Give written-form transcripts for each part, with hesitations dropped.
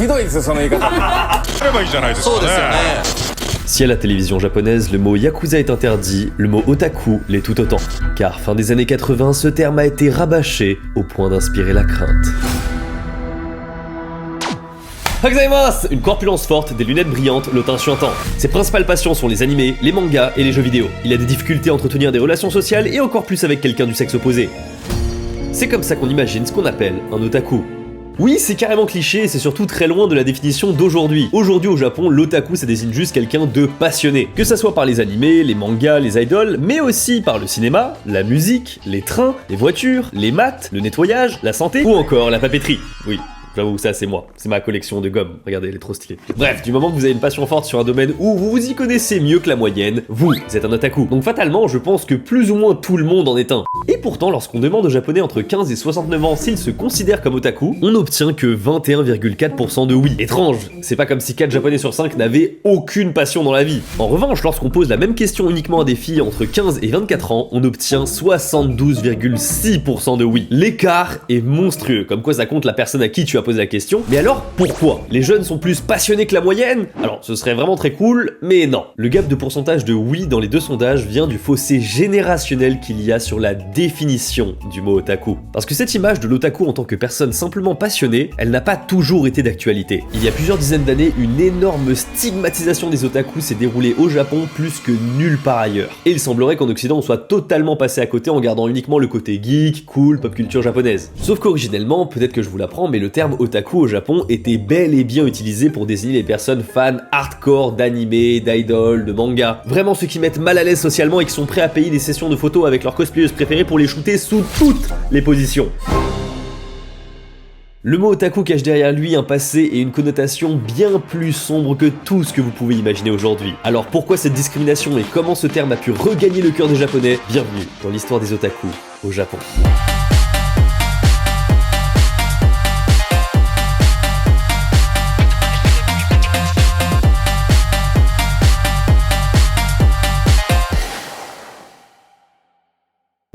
ひどいですよ、その言い方。すればいいじゃないですかね。Si à la télévision japonaise, le mot yakuza est interdit, le mot otaku l'est tout autant. Car fin des années 80, ce terme a été rabâché au point d'inspirer la crainte. Une corpulence forte, des lunettes brillantes, le teint suintant. Ses principales passions sont les animés, les mangas et les jeux vidéo. Il a des difficultés à entretenir des relations sociales et encore plus avec quelqu'un du sexe opposé. C'est comme ça qu'on imagine ce qu'on appelle un otaku. Oui, c'est carrément cliché et c'est surtout très loin de la définition d'aujourd'hui. Aujourd'hui au Japon, l'otaku ça désigne juste quelqu'un de passionné. Que ça soit par les animés, les mangas, les idoles, mais aussi par le cinéma, la musique, les trains, les voitures, les maths, le nettoyage, la santé ou encore la papeterie. Oui. J'avoue, ça c'est moi, c'est ma collection de gomme, regardez, elle est trop stylée. Bref, du moment que vous avez une passion forte sur un domaine où vous vous y connaissez mieux que la moyenne, vous êtes un otaku. Donc fatalement, je pense que plus ou moins tout le monde en est un. Et pourtant, lorsqu'on demande aux japonais entre 15 et 69 ans s'ils se considèrent comme otaku, on n'obtient que 21,4% de oui. Étrange, c'est pas comme si 4 japonais sur 5 n'avaient aucune passion dans la vie. En revanche, lorsqu'on pose la même question uniquement à des filles entre 15 et 24 ans, on obtient 72,6% de oui. L'écart est monstrueux, comme quoi ça compte la personne à qui tu as posé la question. Mais alors, pourquoi? Les jeunes sont plus passionnés que la moyenne? Alors, ce serait vraiment très cool, mais non. Le gap de pourcentage de oui dans les deux sondages vient du fossé générationnel qu'il y a sur la définition du mot otaku. Parce que cette image de l'otaku en tant que personne simplement passionnée, elle n'a pas toujours été d'actualité. Il y a plusieurs dizaines d'années, une énorme stigmatisation des otaku s'est déroulée au Japon plus que nulle part ailleurs. Et il semblerait qu'en Occident on soit totalement passé à côté en gardant uniquement le côté geek, cool, pop culture japonaise. Sauf qu'originellement, peut-être que je vous l'apprends, mais le terme otaku au Japon était bel et bien utilisé pour désigner les personnes fans hardcore d'animé, d'idoles, de manga. Vraiment ceux qui mettent mal à l'aise socialement et qui sont prêts à payer des sessions de photos avec leurs cosplayeuses préférées pour les shooter sous toutes les positions. Le mot otaku cache derrière lui un passé et une connotation bien plus sombre que tout ce que vous pouvez imaginer aujourd'hui. Alors pourquoi cette discrimination et comment ce terme a pu regagner le cœur des japonais? Bienvenue dans l'histoire des otaku au Japon.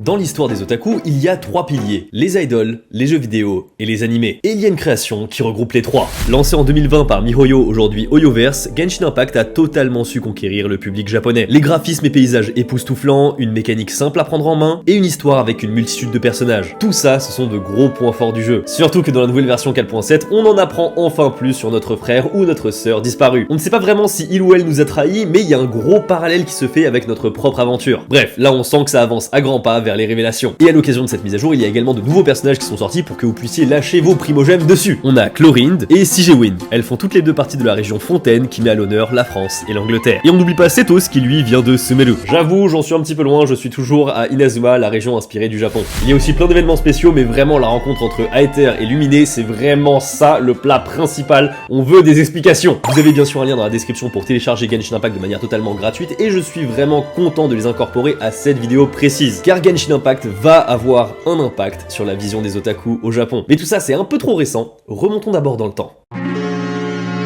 Dans l'histoire des otaku, il y a 3 piliers, les idoles, les jeux vidéo et les animés. Et il y a une création qui regroupe les 3. Lancé en 2020 par MiHoYo, aujourd'hui Hoyoverse, Genshin Impact a totalement su conquérir le public japonais. Les graphismes et paysages époustouflants, une mécanique simple à prendre en main et une histoire avec une multitude de personnages. Tout ça, ce sont de gros points forts du jeu. Surtout que dans la nouvelle version 4.7, on en apprend enfin plus sur notre frère ou notre sœur disparus. On ne sait pas vraiment si il ou elle nous a trahis, mais il y a un gros parallèle qui se fait avec notre propre aventure. Bref, là on sent que ça avance à grands pas vers les révélations. Et à l'occasion de cette mise à jour, il y a également de nouveaux personnages qui sont sortis pour que vous puissiez lâcher vos primogèmes dessus. On a Chlorinde et Sigewin. Elles font toutes les deux partie de la région Fontaine qui met à l'honneur la France et l'Angleterre. Et on n'oublie pas Setos qui lui vient de Sumeru. J'avoue, j'en suis un petit peu loin, je suis toujours à Inazuma, la région inspirée du Japon. Il y a aussi plein d'événements spéciaux, mais vraiment la rencontre entre Aether et Luminé, c'est vraiment ça le plat principal. On veut des explications. Vous avez bien sûr un lien dans la description pour télécharger Genshin Impact de manière totalement gratuite et je suis vraiment content de les incorporer à cette vidéo précise. Car Genshin Impact va avoir un impact sur la vision des otaku au Japon. Mais tout ça c'est un peu trop récent, remontons d'abord dans le temps.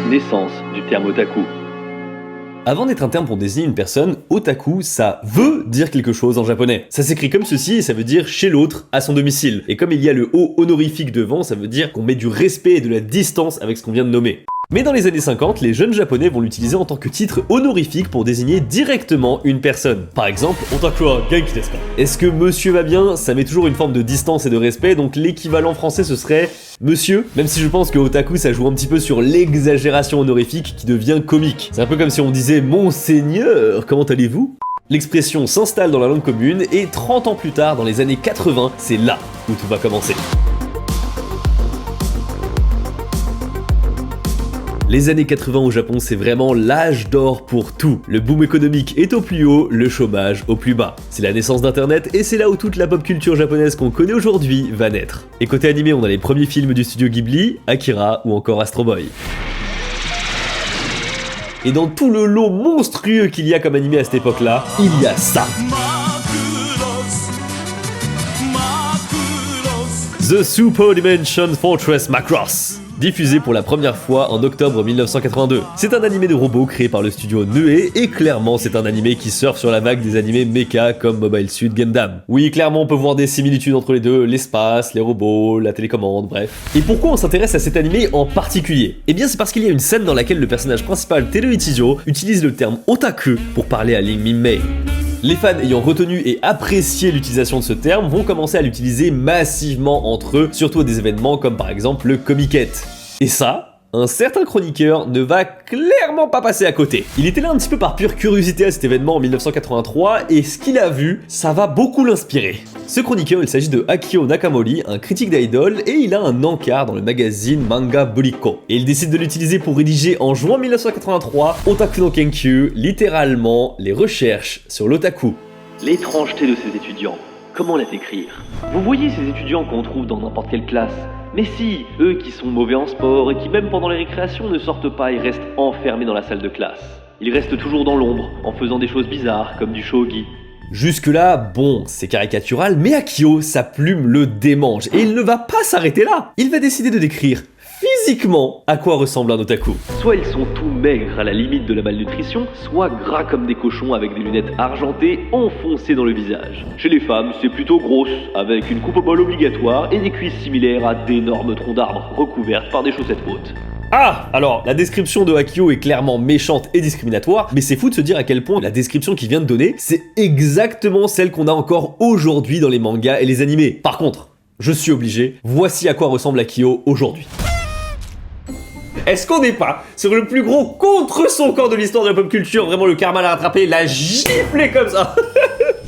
Naissance du terme otaku. Avant d'être un terme pour désigner une personne, otaku, ça veut dire quelque chose en japonais. Ça s'écrit comme ceci et ça veut dire chez l'autre, à son domicile. Et comme il y a le O honorifique devant, ça veut dire qu'on met du respect et de la distance avec ce qu'on vient de nommer. Mais dans les années 50, les jeunes japonais vont l'utiliser en tant que titre honorifique pour désigner directement une personne. Par exemple, otaku wa genki desu ka? Est-ce que monsieur va bien? Ça met toujours une forme de distance et de respect, donc l'équivalent français ce serait monsieur, même si je pense que otaku ça joue un petit peu sur l'exagération honorifique qui devient comique. C'est un peu comme si on disait monseigneur, comment allez-vous? L'expression s'installe dans la langue commune et 30 ans plus tard, dans les années 80, c'est là où tout va commencer. Les années 80 au Japon, c'est vraiment l'âge d'or pour tout. Le boom économique est au plus haut, le chômage au plus bas. C'est la naissance d'internet et c'est là où toute la pop culture japonaise qu'on connaît aujourd'hui va naître. Et côté animé, on a les premiers films du studio Ghibli, Akira ou encore Astro Boy. Et dans tout le lot monstrueux qu'il y a comme animé à cette époque-là, il y a ça. The Super Dimension Fortress Macross. diffusé pour la première fois en octobre 1982. C'est un animé de robots créé par le studio Neue, et clairement c'est un animé qui surfe sur la vague des animés mecha comme Mobile Suit Gundam. Oui, clairement on peut voir des similitudes entre les deux, l'espace, les robots, la télécommande, bref. Et pourquoi on s'intéresse à cet animé en particulier? Eh bien c'est parce qu'il y a une scène dans laquelle le personnage principal, Teruo Ichijo, utilise le terme otaku pour parler à Ling Min-mei. Les fans ayant retenu et apprécié l'utilisation de ce terme vont commencer à l'utiliser massivement entre eux, surtout à des événements comme par exemple le Comiket. Et ça, un certain chroniqueur ne va clairement pas passer à côté. Il était là un petit peu par pure curiosité à cet événement en 1983, et ce qu'il a vu, ça va beaucoup l'inspirer. Ce chroniqueur, il s'agit de Akio Nakamori, un critique d'idol, et il a un encart dans le magazine Manga Buliko. Et il décide de l'utiliser pour rédiger en juin 1983 Otaku no Kenkyu, littéralement les recherches sur l'otaku. L'étrangeté de ces étudiants, comment la décrire? Vous voyez ces étudiants qu'on trouve dans n'importe quelle classe? Mais si, eux qui sont mauvais en sport et qui même pendant les récréations ne sortent pas et restent enfermés dans la salle de classe. Ils restent toujours dans l'ombre, en faisant des choses bizarres comme du shogi. Jusque-là, bon, c'est caricatural, mais Akio, sa plume le démange, et il ne va pas s'arrêter là. Il va décider de décrire physiquement à quoi ressemble un otaku. Soit ils sont tout maigres à la limite de la malnutrition, soit gras comme des cochons avec des lunettes argentées enfoncées dans le visage. Chez les femmes, c'est plutôt grosse, avec une coupe au bol obligatoire et des cuisses similaires à d'énormes troncs d'arbres recouvertes par des chaussettes hautes. Ah! Alors, la description de Akio est clairement méchante et discriminatoire, mais c'est fou de se dire à quel point la description qu'il vient de donner, c'est exactement celle qu'on a encore aujourd'hui dans les mangas et les animés. Par contre, je suis obligé, voici à quoi ressemble Akio aujourd'hui. Est-ce qu'on n'est pas sur le plus gros contre-son-corps de l'histoire de la pop culture? Vraiment, le karma l'a rattrapé, l'a giflé comme ça.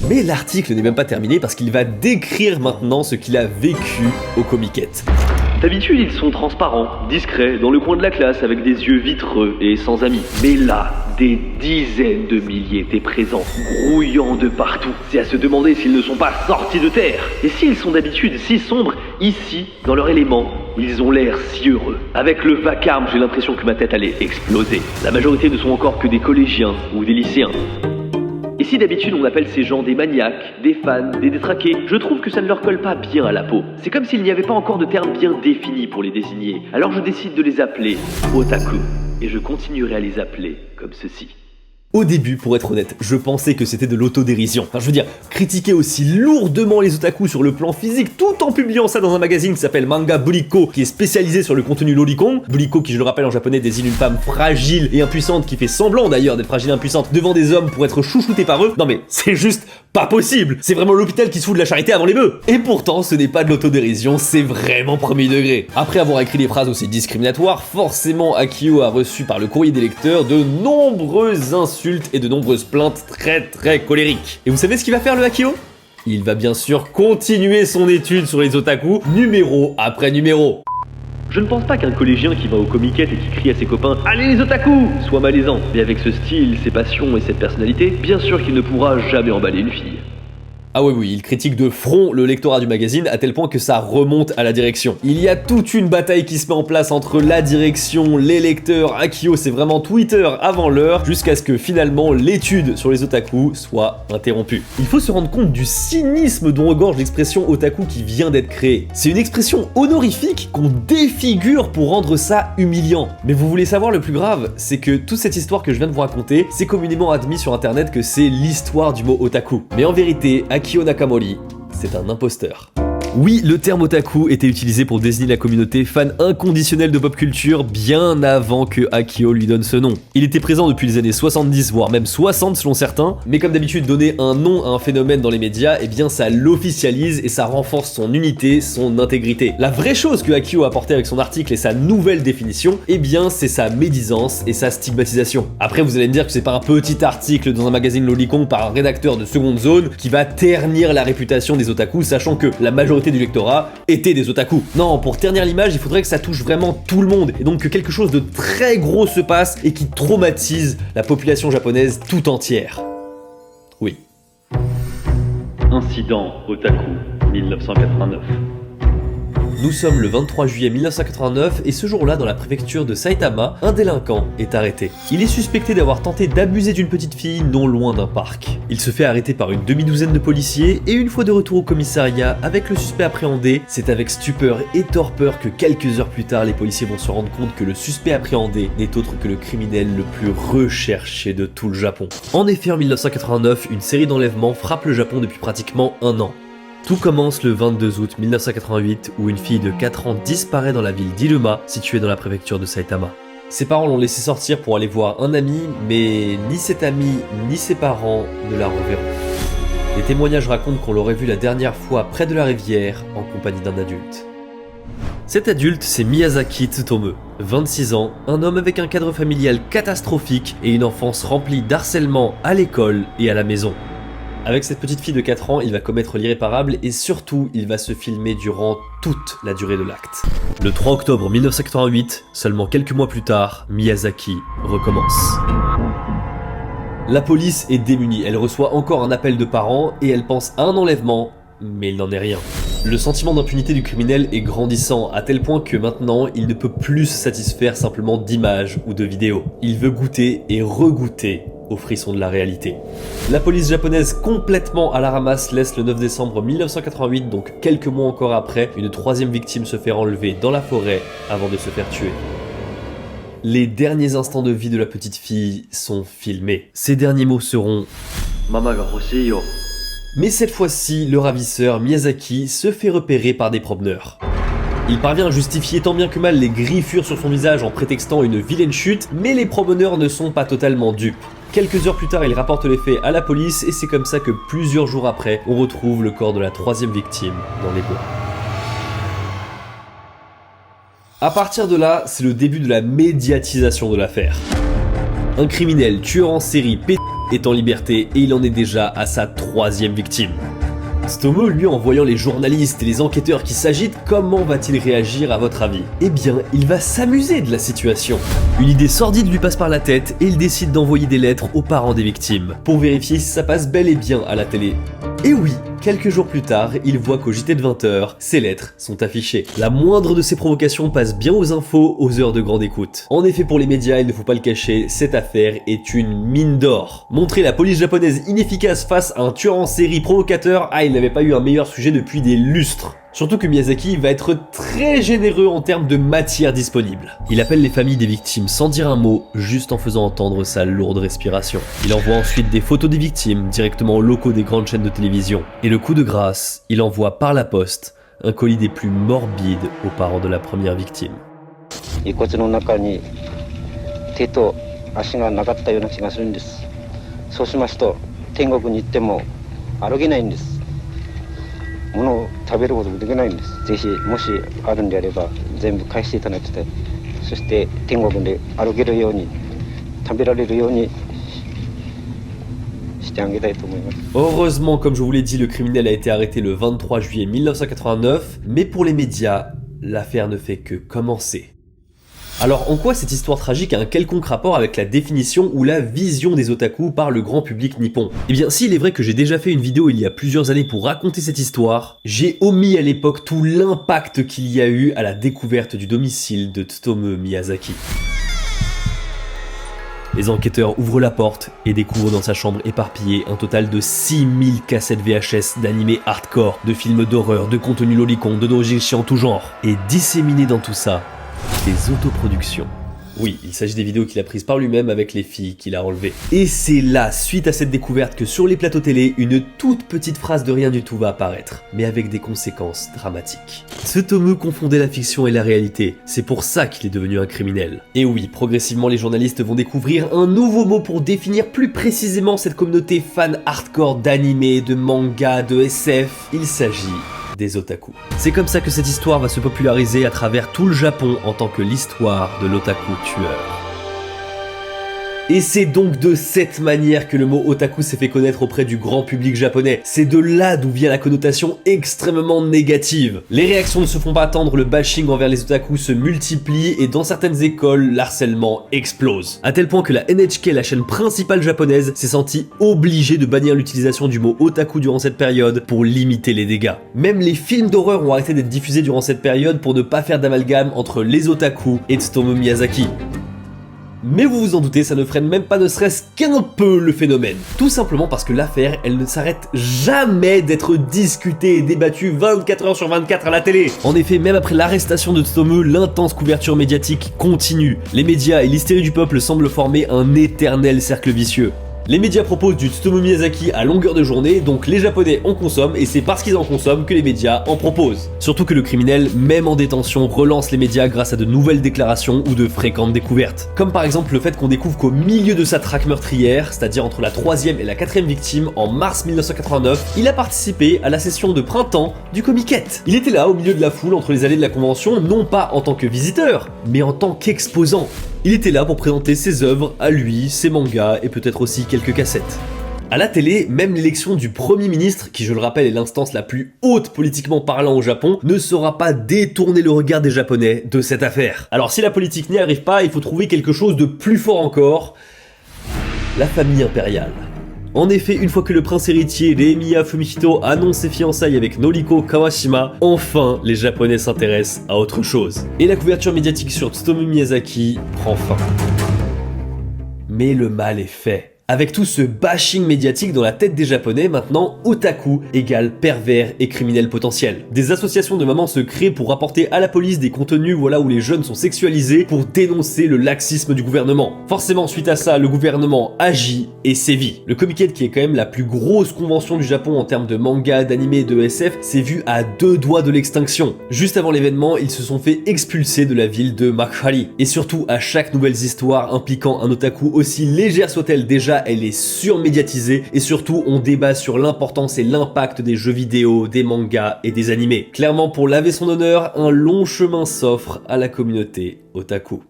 Mais l'article n'est même pas terminé parce qu'il va décrire maintenant ce qu'il a vécu au Comiket. D'habitude, ils sont transparents, discrets, dans le coin de la classe avec des yeux vitreux et sans amis. Mais là, des dizaines de milliers étaient présents, grouillant de partout. C'est à se demander s'ils ne sont pas sortis de terre. Et s'ils sont d'habitude si sombres, ici, dans leur élément, ils ont l'air si heureux. Avec le vacarme, j'ai l'impression que ma tête allait exploser. La majorité ne sont encore que des collégiens ou des lycéens. Et si d'habitude on appelle ces gens des maniaques, des fans, des détraqués, je trouve que ça ne leur colle pas bien à la peau. C'est comme s'il n'y avait pas encore de terme bien défini pour les désigner. Alors je décide de les appeler otaku. Et je continuerai à les appeler comme ceci. Au début, pour être honnête, je pensais que c'était de l'autodérision. Enfin, je veux dire, critiquer aussi lourdement les otaku sur le plan physique, tout en publiant ça dans un magazine qui s'appelle Manga Buliko, qui est spécialisé sur le contenu lolicon. Buliko, qui je le rappelle en japonais, désigne une femme fragile et impuissante, qui fait semblant d'ailleurs d'être fragile et impuissante devant des hommes pour être chouchoutée par eux. Non mais, c'est juste pas possible. C'est vraiment l'hôpital qui se fout de la charité avant les bœufs. Et pourtant, ce n'est pas de l'autodérision, c'est vraiment premier degré. Après avoir écrit des phrases aussi discriminatoires, forcément Akio a reçu par le courrier des lecteurs de nombreuses insultes et de nombreuses plaintes très colériques. Et vous savez ce qu'il va faire le Akio? Il va bien sûr continuer son étude sur les otaku, numéro après numéro. Je ne pense pas qu'un collégien qui va au Comiket et qui crie à ses copains « Allez les otaku !» soit malaisant. Mais avec ce style, ses passions et cette personnalité, bien sûr qu'il ne pourra jamais emballer une fille. Ah oui, il critique de front le lectorat du magazine à tel point que ça remonte à la direction. Il y a toute une bataille qui se met en place entre la direction, les lecteurs, Akio, c'est vraiment Twitter avant l'heure, jusqu'à ce que finalement l'étude sur les otaku soit interrompue. Il faut se rendre compte du cynisme dont regorge l'expression otaku qui vient d'être créée. C'est une expression honorifique qu'on défigure pour rendre ça humiliant. Mais vous voulez savoir le plus grave, c'est que toute cette histoire que je viens de vous raconter, c'est communément admis sur internet que c'est l'histoire du mot otaku. Mais en vérité, Akio Nakamori, c'est un imposteur. Oui, le terme otaku était utilisé pour désigner la communauté fan inconditionnelle de pop culture bien avant que Akio lui donne ce nom. Il était présent depuis les années 70, voire même 60 selon certains, mais comme d'habitude donner un nom à un phénomène dans les médias, eh bien ça l'officialise et ça renforce son unité, son intégrité. La vraie chose que Akio a apporté avec son article et sa nouvelle définition, eh bien c'est sa médisance et sa stigmatisation. Après vous allez me dire que c'est pas un petit article dans un magazine lolicon par un rédacteur de seconde zone qui va ternir la réputation des otaku, sachant que la majorité du lectorat étaient des otaku. Non, pour ternir l'image, il faudrait que ça touche vraiment tout le monde, et donc que quelque chose de très gros se passe et qui traumatise la population japonaise tout entière. Oui. Incident otaku, 1989. Nous sommes le 23 juillet 1989 et ce jour-là, dans la préfecture de Saitama, un délinquant est arrêté. Il est suspecté d'avoir tenté d'abuser d'une petite fille non loin d'un parc. Il se fait arrêter par une demi-douzaine de policiers et une fois de retour au commissariat avec le suspect appréhendé, c'est avec stupeur et torpeur que quelques heures plus tard, les policiers vont se rendre compte que le suspect appréhendé n'est autre que le criminel le plus recherché de tout le Japon. En effet, en 1989, une série d'enlèvements frappe le Japon depuis pratiquement un an. Tout commence le 22 août 1988 où une fille de 4 ans disparaît dans la ville d'Iruma, située dans la préfecture de Saitama. Ses parents l'ont laissé sortir pour aller voir un ami, mais ni cet ami ni ses parents ne la reverront. Les témoignages racontent qu'on l'aurait vue la dernière fois près de la rivière en compagnie d'un adulte. Cet adulte, c'est Miyazaki Tsutomu, 26 ans, un homme avec un cadre familial catastrophique et une enfance remplie d'harcèlement à l'école et à la maison. Avec cette petite fille de 4 ans, il va commettre l'irréparable et surtout, il va se filmer durant toute la durée de l'acte. Le 3 octobre 1988, seulement quelques mois plus tard, Miyazaki recommence. La police est démunie, elle reçoit encore un appel de parents et elle pense à un enlèvement, mais il n'en est rien. Le sentiment d'impunité du criminel est grandissant, à tel point que maintenant, il ne peut plus se satisfaire simplement d'images ou de vidéos. Il veut goûter et regoûter aux frissons de la réalité. La police japonaise, complètement à la ramasse, laisse le 9 décembre 1988, donc quelques mois encore après, une troisième victime se faire enlever dans la forêt avant de se faire tuer. Les derniers instants de vie de la petite fille sont filmés. Ses derniers mots seront « Mama ga hoshii yo ». Mais cette fois-ci, le ravisseur Miyazaki se fait repérer par des promeneurs. Il parvient à justifier tant bien que mal les griffures sur son visage en prétextant une vilaine chute, mais les promeneurs ne sont pas totalement dupes. Quelques heures plus tard, il rapporte les faits à la police et c'est comme ça que plusieurs jours après, on retrouve le corps de la troisième victime dans les bois. À partir de là, c'est le début de la médiatisation de l'affaire. Un criminel, tueur en série, est en liberté et il en est déjà à sa troisième victime. Tsutomu, lui, en voyant les journalistes et les enquêteurs qui s'agitent, comment va-t-il réagir à votre avis? Eh bien, il va s'amuser de la situation. Une idée sordide lui passe par la tête et il décide d'envoyer des lettres aux parents des victimes, pour vérifier si ça passe bel et bien à la télé. Et oui, quelques jours plus tard, il voit qu'au JT de 20h, ces lettres sont affichées. La moindre de ces provocations passe bien aux infos aux heures de grande écoute. En effet, pour les médias, il ne faut pas le cacher, cette affaire est une mine d'or. Montrer la police japonaise inefficace face à un tueur en série provocateur, il n'avait pas eu un meilleur sujet depuis des lustres. Surtout que Miyazaki va être très généreux en termes de matière disponible. Il appelle les familles des victimes sans dire un mot, juste en faisant entendre sa lourde respiration. Il envoie ensuite des photos des victimes directement aux locaux des grandes chaînes de télévision. Et le coup de grâce, il envoie par la poste un colis des plus morbides aux parents de la première victime. Heureusement, comme je vous l'ai dit, le criminel a été arrêté le 23 juillet 1989, mais pour les médias, l'affaire ne fait que commencer. Alors en quoi cette histoire tragique a un quelconque rapport avec la définition ou la vision des otaku par le grand public nippon? Eh bien, s'il est vrai que j'ai déjà fait une vidéo il y a plusieurs années pour raconter cette histoire, j'ai omis à l'époque tout l'impact qu'il y a eu à la découverte du domicile de Tsutomu Miyazaki. Les enquêteurs ouvrent la porte et découvrent dans sa chambre éparpillée un total de 6000 cassettes VHS d'animés hardcore, de films d'horreur, de contenu lolicon, de doujinshi en tout genre. Et disséminés dans tout ça, des autoproductions. Oui, il s'agit des vidéos qu'il a prises par lui-même avec les filles qu'il a enlevées. Et c'est là, suite à cette découverte, que sur les plateaux télé, une toute petite phrase de rien du tout va apparaître, mais avec des conséquences dramatiques. Tsutomu confondait la fiction et la réalité, c'est pour ça qu'il est devenu un criminel. Et oui, progressivement les journalistes vont découvrir un nouveau mot pour définir plus précisément cette communauté fan hardcore d'animé, de manga, de SF. Il s'agit des otaku. C'est comme ça que cette histoire va se populariser à travers tout le Japon en tant que l'histoire de l'otaku tueur. Et c'est donc de cette manière que le mot otaku s'est fait connaître auprès du grand public japonais. C'est de là d'où vient la connotation extrêmement négative. Les réactions ne se font pas attendre, le bashing envers les otaku se multiplie et dans certaines écoles, l'harcèlement explose. À tel point que la NHK, la chaîne principale japonaise, s'est sentie obligée de bannir l'utilisation du mot otaku durant cette période pour limiter les dégâts. Même les films d'horreur ont arrêté d'être diffusés durant cette période pour ne pas faire d'amalgame entre les otaku et Tsutomu Miyazaki. Mais vous vous en doutez, ça ne freine même pas ne serait-ce qu'un peu le phénomène. Tout simplement parce que l'affaire, elle ne s'arrête jamais d'être discutée et débattue 24 heures sur 24 à la télé. En effet, même après l'arrestation de Tsutomu, l'intense couverture médiatique continue. Les médias et l'hystérie du peuple semblent former un éternel cercle vicieux. Les médias proposent du Tsutomu Miyazaki à longueur de journée, donc les japonais en consomment et c'est parce qu'ils en consomment que les médias en proposent. Surtout que le criminel, même en détention, relance les médias grâce à de nouvelles déclarations ou de fréquentes découvertes. Comme par exemple le fait qu'on découvre qu'au milieu de sa traque meurtrière, c'est-à-dire entre la 3e et la 4e victime en mars 1989, il a participé à la session de printemps du Comiket. Il était là au milieu de la foule entre les allées de la convention, non pas en tant que visiteur, mais en tant qu'exposant. Il était là pour présenter ses œuvres, à lui, ses mangas et peut-être aussi quelques cassettes. À la télé, même l'élection du Premier ministre, qui je le rappelle est l'instance la plus haute politiquement parlant au Japon, ne saura pas détourner le regard des Japonais de cette affaire. Alors si la politique n'y arrive pas, il faut trouver quelque chose de plus fort encore, la famille impériale. En effet, une fois que le prince héritier Reimiya Fumihito annonce ses fiançailles avec Noriko Kawashima, enfin les Japonais s'intéressent à autre chose. Et la couverture médiatique sur Tsutomu Miyazaki prend fin. Mais le mal est fait. Avec tout ce bashing médiatique dans la tête des Japonais, maintenant, otaku égale pervers et criminel potentiel. Des associations de mamans se créent pour rapporter à la police des contenus où les jeunes sont sexualisés pour dénoncer le laxisme du gouvernement. Forcément, suite à ça, le gouvernement agit et sévit. Le Comiket, qui est quand même la plus grosse convention du Japon en termes de manga, d'anime et de SF, s'est vu à 2 doigts de l'extinction. Juste avant l'événement, ils se sont fait expulser de la ville de Makuhari. Et surtout, à chaque nouvelle histoire impliquant un otaku, aussi légère soit-elle déjà, elle est surmédiatisée et surtout on débat sur l'importance et l'impact des jeux vidéo, des mangas et des animés. Clairement, pour laver son honneur, un long chemin s'offre à la communauté otaku.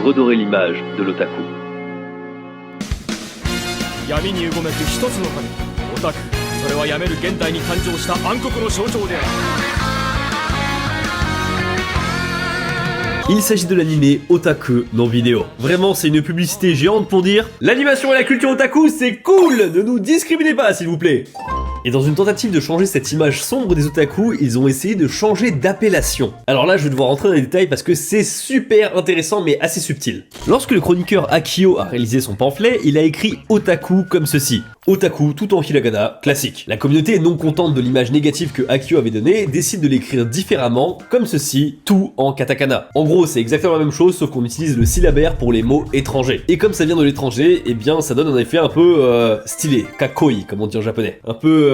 Redorer l'image de l'otaku. 闇にうごめく一つの神オタクそれはやめる現代に誕生した暗黒の象徴である Il s'agit de l'animé Otaku non vidéo. Vraiment, c'est une publicité géante pour dire l'animation et la culture otaku, c'est cool! Ne nous discriminez pas, s'il vous plaît! Et dans une tentative de changer cette image sombre des otaku, ils ont essayé de changer d'appellation. Alors là, je vais devoir rentrer dans les détails parce que c'est super intéressant mais assez subtil. Lorsque le chroniqueur Akio a réalisé son pamphlet, il a écrit Otaku comme ceci. Otaku tout en hiragana, classique. La communauté, non contente de l'image négative que Akio avait donnée, décide de l'écrire différemment, comme ceci, tout en katakana. En gros, c'est exactement la même chose, sauf qu'on utilise le syllabaire pour les mots étrangers. Et comme ça vient de l'étranger, eh bien ça donne un effet un peu stylé, kakoi, comme on dit en japonais. Un peu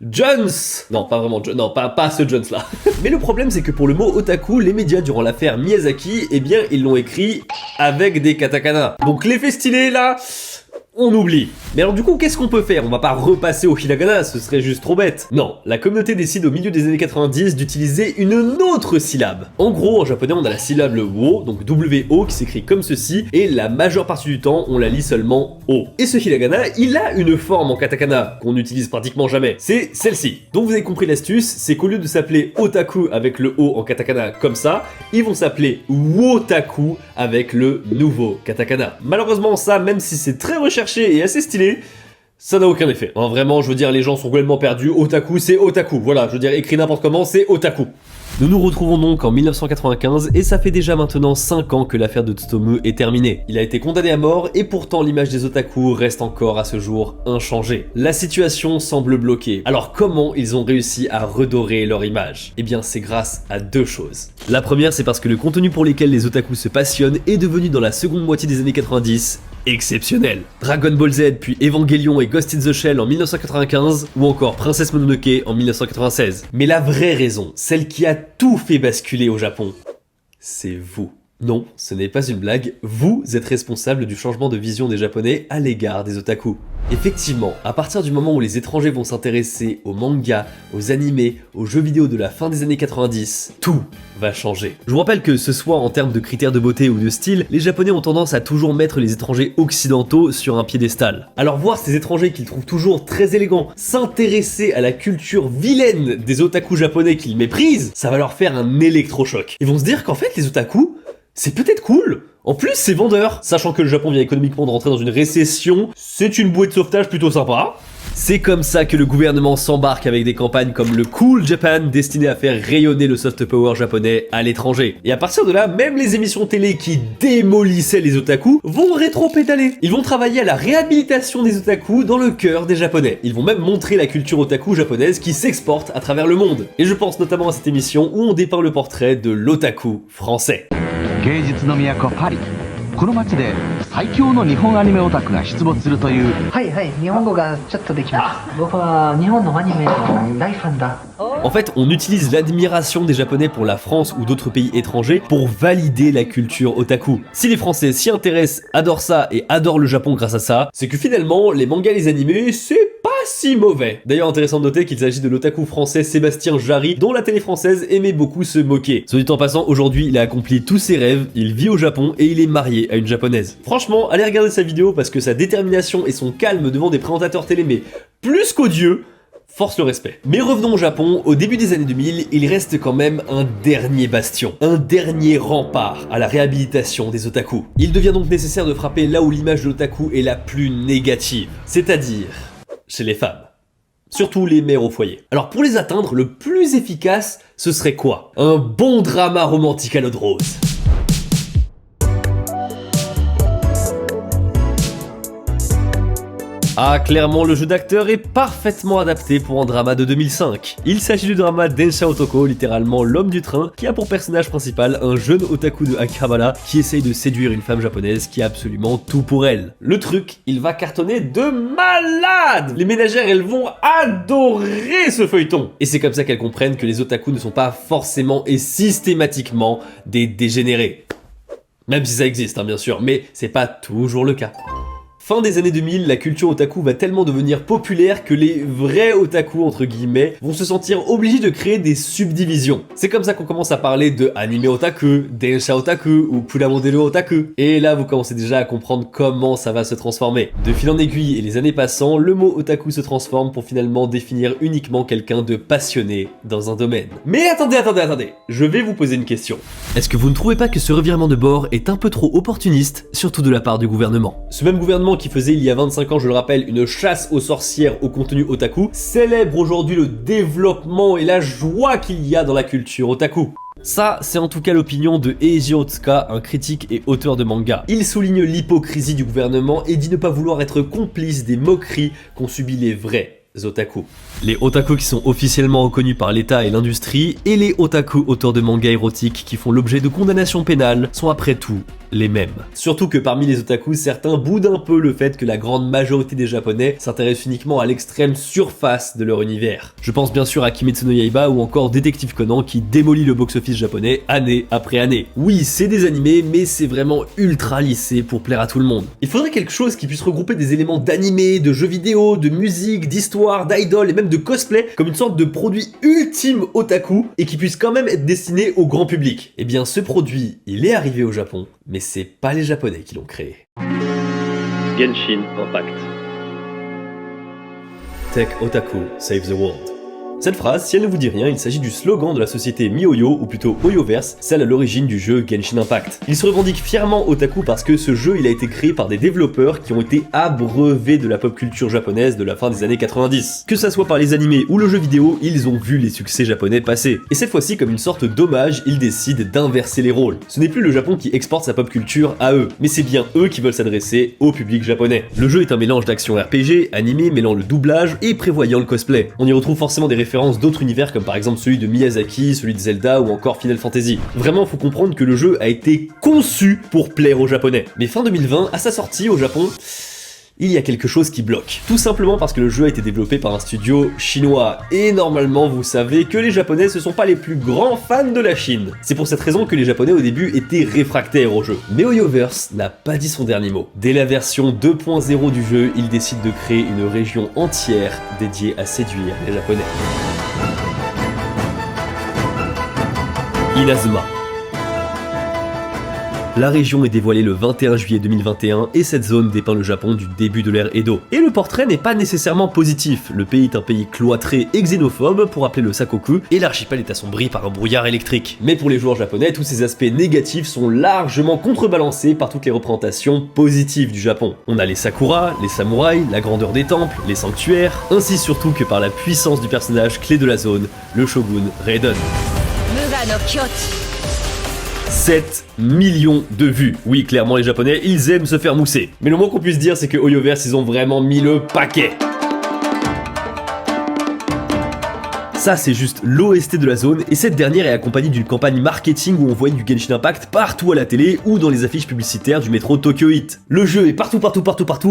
Jones. Non, pas vraiment Jones, non, pas ce Jones là. Mais le problème, c'est que pour le mot otaku, les médias durant l'affaire Miyazaki, eh bien ils l'ont écrit avec des katakana. Donc l'effet stylé là, on oublie. Mais alors du coup, qu'est-ce qu'on peut faire? On va pas repasser au hiragana, ce serait juste trop bête. Non, la communauté décide au milieu des années 90 d'utiliser une autre syllabe. En gros, en japonais, on a la syllabe wo, donc W-O, qui s'écrit comme ceci, et la majeure partie du temps, on la lit seulement O. Et ce hiragana, il a une forme en katakana, qu'on n'utilise pratiquement jamais. C'est celle-ci. Donc vous avez compris l'astuce, c'est qu'au lieu de s'appeler otaku avec le O en katakana comme ça, ils vont s'appeler wotaku avec le nouveau katakana. Malheureusement, ça, même si c'est très recherché et assez stylé, ça n'a aucun effet. Hein, vraiment, je veux dire, les gens sont complètement perdus. Otaku, c'est otaku. Voilà, je veux dire, écrit n'importe comment, c'est otaku. Nous nous retrouvons donc en 1995 et ça fait déjà maintenant 5 ans que l'affaire de Tsutomu est terminée. Il a été condamné à mort et pourtant l'image des otaku reste encore à ce jour inchangée. La situation semble bloquée. Alors comment ils ont réussi à redorer leur image? Eh bien c'est grâce à 2 choses. La première, c'est parce que le contenu pour lequel les otaku se passionnent est devenu dans la seconde moitié des années 90 exceptionnel. Dragon Ball Z, puis Evangelion et Ghost in the Shell en 1995, ou encore Princesse Mononoke en 1996. Mais la vraie raison, celle qui a tout fait basculer au Japon, c'est vous. Non, ce n'est pas une blague, vous êtes responsable du changement de vision des Japonais à l'égard des otaku. Effectivement, à partir du moment où les étrangers vont s'intéresser aux mangas, aux animés, aux jeux vidéo de la fin des années 90, tout va changer. Je vous rappelle que ce soit en termes de critères de beauté ou de style, les japonais ont tendance à toujours mettre les étrangers occidentaux sur un piédestal. Alors voir ces étrangers qu'ils trouvent toujours très élégants s'intéresser à la culture vilaine des otaku japonais qu'ils méprisent, ça va leur faire un électrochoc. Ils vont se dire qu'en fait les otaku, c'est peut-être cool. En plus, c'est vendeur. Sachant que le Japon vient économiquement de rentrer dans une récession, c'est une bouée de sauvetage plutôt sympa. C'est comme ça que le gouvernement s'embarque avec des campagnes comme le Cool Japan, destinées à faire rayonner le soft power japonais à l'étranger. Et à partir de là, même les émissions télé qui démolissaient les otaku vont rétro-pédaler. Ils vont travailler à la réhabilitation des otaku dans le cœur des japonais. Ils vont même montrer la culture otaku japonaise qui s'exporte à travers le monde. Et je pense notamment à cette émission où on dépeint le portrait de l'otaku français. 芸術の都パリこの街で最強の日本アニメオタクが出没するというはいはい日本語がちょっとできます僕は日本のアニメの大ファンだ En fait, on utilise l'admiration des Japonais pour la France ou d'autres pays étrangers pour valider la culture otaku. Si les Français s'y intéressent, adorent ça et adorent le Japon grâce à ça, c'est que finalement, les mangas et les animés, c'est pas si mauvais. D'ailleurs, intéressant de noter qu'il s'agit de l'otaku français Sébastien Jarry, dont la télé française aimait beaucoup se moquer. Soit dit en passant, aujourd'hui, il a accompli tous ses rêves, il vit au Japon et il est marié à une japonaise. Franchement, allez regarder sa vidéo parce que sa détermination et son calme devant des présentateurs télé, mais plus qu'odieux, force le respect. Mais revenons au Japon, au début des années 2000, il reste quand même un dernier bastion, un dernier rempart à la réhabilitation des otaku. Il devient donc nécessaire de frapper là où l'image de l'otaku est la plus négative, c'est-à-dire chez les femmes. Surtout les mères au foyer. Alors pour les atteindre, le plus efficace, ce serait quoi? Un bon drama romantique à l'eau de rose. Ah, clairement, le jeu d'acteur est parfaitement adapté pour un drama de 2005. Il s'agit du drama Densha Otoko, littéralement l'homme du train, qui a pour personnage principal un jeune otaku de Akihabara qui essaye de séduire une femme japonaise qui a absolument tout pour elle. Le truc, il va cartonner de malade! Les ménagères, elles vont adorer ce feuilleton! Et c'est comme ça qu'elles comprennent que les otaku ne sont pas forcément et systématiquement des dégénérés. Même si ça existe, hein, bien sûr, mais c'est pas toujours le cas. Fin des années 2000, la culture otaku va tellement devenir populaire que les vrais otaku, entre guillemets, vont se sentir obligés de créer des subdivisions. C'est comme ça qu'on commence à parler de anime otaku, densha otaku ou puramodero otaku. Et là, vous commencez déjà à comprendre comment ça va se transformer. De fil en aiguille et les années passant, le mot otaku se transforme pour finalement définir uniquement quelqu'un de passionné dans un domaine. Mais attendez, je vais vous poser une question. Est-ce que vous ne trouvez pas que ce revirement de bord est un peu trop opportuniste, surtout de la part du gouvernement? Ce même gouvernement qui faisait il y a 25 ans, je le rappelle, une chasse aux sorcières au contenu otaku, célèbre aujourd'hui le développement et la joie qu'il y a dans la culture otaku. Ça, c'est en tout cas l'opinion de Eiji Otsuka, un critique et auteur de manga. Il souligne l'hypocrisie du gouvernement et dit ne pas vouloir être complice des moqueries qu'ont subi les vrais otaku. Les otaku qui sont officiellement reconnus par l'État et l'industrie, et les otaku auteurs de mangas érotiques qui font l'objet de condamnations pénales sont après tout les mêmes. Surtout que parmi les otaku, certains boudent un peu le fait que la grande majorité des japonais s'intéressent uniquement à l'extrême surface de leur univers. Je pense bien sûr à Kimetsu no Yaiba ou encore Détective Conan qui démolit le box-office japonais année après année. Oui, c'est des animés, mais c'est vraiment ultra lissé pour plaire à tout le monde. Il faudrait quelque chose qui puisse regrouper des éléments d'animé, de jeux vidéo, de musique, d'histoire, d'idol et même de cosplay comme une sorte de produit ultime otaku et qui puisse quand même être destiné au grand public. Eh bien ce produit, il est arrivé au Japon, mais c'est pas les Japonais qui l'ont créé. Genshin Impact. Tech Otaku Save the World. Cette phrase, si elle ne vous dit rien, il s'agit du slogan de la société MiHoYo, ou plutôt Hoyoverse, celle à l'origine du jeu Genshin Impact. Il se revendique fièrement otaku parce que ce jeu il a été créé par des développeurs qui ont été abreuvés de la pop culture japonaise de la fin des années 90. Que ça soit par les animés ou le jeu vidéo, ils ont vu les succès japonais passer. Et cette fois-ci, comme une sorte d'hommage, ils décident d'inverser les rôles. Ce n'est plus le Japon qui exporte sa pop culture à eux, mais c'est bien eux qui veulent s'adresser au public japonais. Le jeu est un mélange d'action RPG, animé, mêlant le doublage et prévoyant le cosplay. On y retrouve forcément des références d'autres univers comme par exemple celui de Miyazaki, celui de Zelda ou encore Final Fantasy. Vraiment, faut comprendre que le jeu a été conçu pour plaire aux Japonais. Mais fin 2020, à sa sortie au Japon, il y a quelque chose qui bloque. Tout simplement parce que le jeu a été développé par un studio chinois, et normalement vous savez que les japonais ce sont pas les plus grands fans de la Chine. C'est pour cette raison que les japonais au début étaient réfractaires au jeu. Mais Hoyoverse n'a pas dit son dernier mot. Dès la version 2.0 du jeu, il décide de créer une région entière dédiée à séduire les japonais. Inazuma. La région est dévoilée le 21 juillet 2021 et cette zone dépeint le Japon du début de l'ère Edo. Et le portrait n'est pas nécessairement positif. Le pays est un pays cloîtré et xénophobe pour appeler le Sakoku et l'archipel est assombri par un brouillard électrique. Mais pour les joueurs japonais, tous ces aspects négatifs sont largement contrebalancés par toutes les représentations positives du Japon. On a les sakuras, les samouraïs, la grandeur des temples, les sanctuaires, ainsi surtout que par la puissance du personnage clé de la zone, le shogun Raiden. 7 millions de vues. Oui, clairement les japonais, ils aiment se faire mousser. Mais le moins qu'on puisse dire, c'est que Hoyoverse, ils ont vraiment mis le paquet. Ça, c'est juste l'OST de la zone, et cette dernière est accompagnée d'une campagne marketing où on voit du Genshin Impact partout à la télé ou dans les affiches publicitaires du métro Tokyo Heat. Le jeu est partout,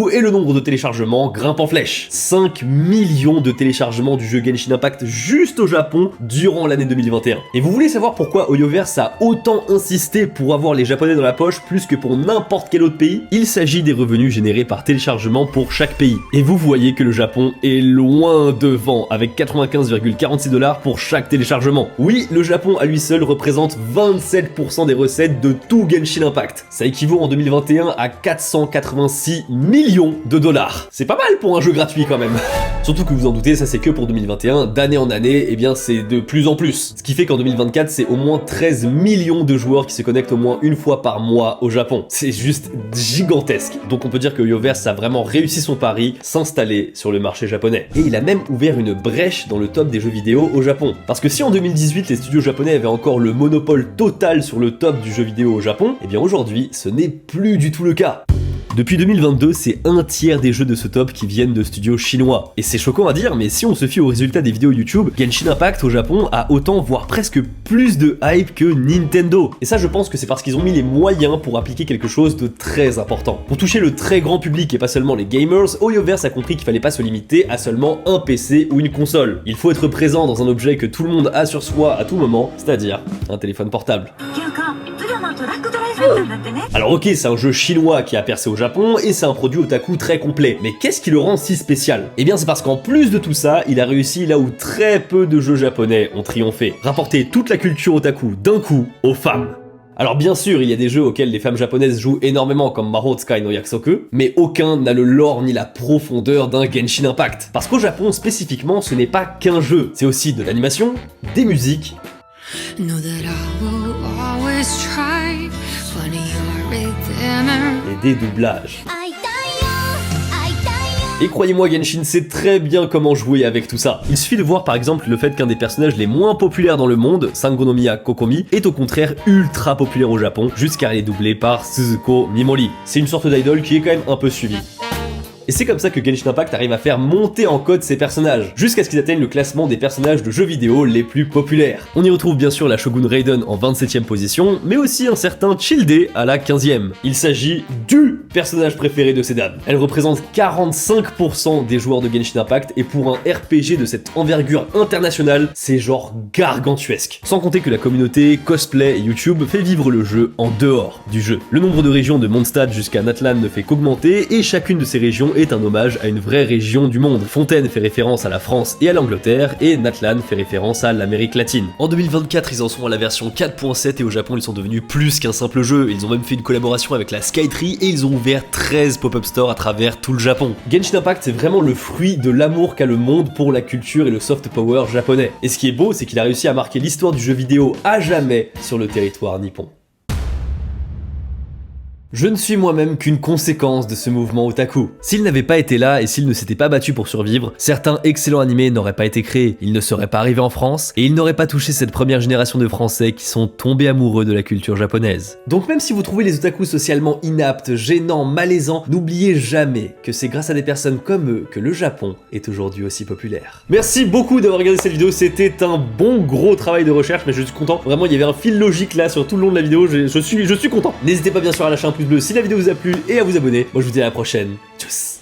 et le nombre de téléchargements grimpe en flèche. 5 millions de téléchargements du jeu Genshin Impact juste au Japon durant l'année 2021. Et vous voulez savoir pourquoi Hoyoverse a autant insisté pour avoir les japonais dans la poche plus que pour n'importe quel autre pays? Il s'agit des revenus générés par téléchargement pour chaque pays. Et vous voyez que le Japon est loin devant, avec 95,46 $ pour chaque téléchargement. Oui, le Japon à lui seul représente 27% des recettes de tout Genshin Impact. Ça équivaut en 2021 à 486 millions de dollars. C'est pas mal pour un jeu gratuit quand même. Surtout que vous en doutez, ça c'est que pour 2021, d'année en année, eh bien c'est de plus en plus. Ce qui fait qu'en 2024, c'est au moins 13 millions de joueurs qui se connectent au moins une fois par mois au Japon. C'est juste gigantesque. Donc on peut dire que Hoyoverse a vraiment réussi son pari, s'installer sur le marché japonais. Et il a même ouvert une brèche dans le top des jeux vidéo au Japon. Parce que si en 2018 les studios japonais avaient encore le monopole total sur le top du jeu vidéo au Japon, eh bien aujourd'hui ce n'est plus du tout le cas. Depuis 2022, c'est un tiers des jeux de ce top qui viennent de studios chinois. Et c'est choquant à dire, mais si on se fie aux résultats des vidéos YouTube, Genshin Impact au Japon a autant, voire presque plus de hype que Nintendo. Et ça, je pense que c'est parce qu'ils ont mis les moyens pour appliquer quelque chose de très important. Pour toucher le très grand public et pas seulement les gamers, Hoyoverse a compris qu'il fallait pas se limiter à seulement un PC ou une console. Il faut être présent dans un objet que tout le monde a sur soi à tout moment, c'est-à-dire un téléphone portable. Alors ok, c'est un jeu chinois qui a percé au Japon et c'est un produit otaku très complet, mais qu'est-ce qui le rend si spécial? Eh bien c'est parce qu'en plus de tout ça, il a réussi là où très peu de jeux japonais ont triomphé, rapporter toute la culture otaku d'un coup aux femmes. Alors bien sûr, il y a des jeux auxquels les femmes japonaises jouent énormément comme Mahou Tsukai no Yakusoku, mais aucun n'a le lore ni la profondeur d'un Genshin Impact. Parce qu'au Japon spécifiquement, ce n'est pas qu'un jeu, c'est aussi de l'animation, des musiques, et des doublages. Et croyez-moi, Genshin sait très bien comment jouer avec tout ça. Il suffit de voir par exemple le fait qu'un des personnages les moins populaires dans le monde, Sangonomiya Kokomi, est au contraire ultra populaire au Japon, jusqu'à aller doubler par Suzuko Mimori. C'est une sorte d'idole qui est quand même un peu suivie. Et c'est comme ça que Genshin Impact arrive à faire monter en cote ses personnages, jusqu'à ce qu'ils atteignent le classement des personnages de jeux vidéo les plus populaires. On y retrouve bien sûr la Shogun Raiden en 27ème position, mais aussi un certain Childe à la 15ème. Il s'agit du personnage préféré de ces dames. Elle représente 45% des joueurs de Genshin Impact, et pour un RPG de cette envergure internationale, c'est genre gargantuesque. Sans compter que la communauté, cosplay et YouTube fait vivre le jeu en dehors du jeu. Le nombre de régions de Mondstadt jusqu'à Natlan ne fait qu'augmenter, et chacune de ces régions est un hommage à une vraie région du monde. Fontaine fait référence à la France et à l'Angleterre, et Natlan fait référence à l'Amérique latine. En 2024, ils en sont à la version 4.7 et au Japon, ils sont devenus plus qu'un simple jeu. Ils ont même fait une collaboration avec la Skytree et ils ont ouvert 13 pop-up stores à travers tout le Japon. Genshin Impact, c'est vraiment le fruit de l'amour qu'a le monde pour la culture et le soft power japonais. Et ce qui est beau, c'est qu'il a réussi à marquer l'histoire du jeu vidéo à jamais sur le territoire nippon. Je ne suis moi-même qu'une conséquence de ce mouvement otaku. S'il n'avait pas été là et s'il ne s'était pas battu pour survivre, certains excellents animés n'auraient pas été créés, ils ne seraient pas arrivés en France, et ils n'auraient pas touché cette première génération de Français qui sont tombés amoureux de la culture japonaise. Donc même si vous trouvez les otaku socialement inaptes, gênants, malaisants, n'oubliez jamais que c'est grâce à des personnes comme eux que le Japon est aujourd'hui aussi populaire. Merci beaucoup d'avoir regardé cette vidéo, c'était un bon gros travail de recherche, mais je suis content. Vraiment, il y avait un fil logique là sur tout le long de la vidéo, je suis content. N'hésitez pas bien sûr à lâcher un pouce bleu si la vidéo vous a plu et à vous abonner. Moi je vous dis à la prochaine. Tchuss.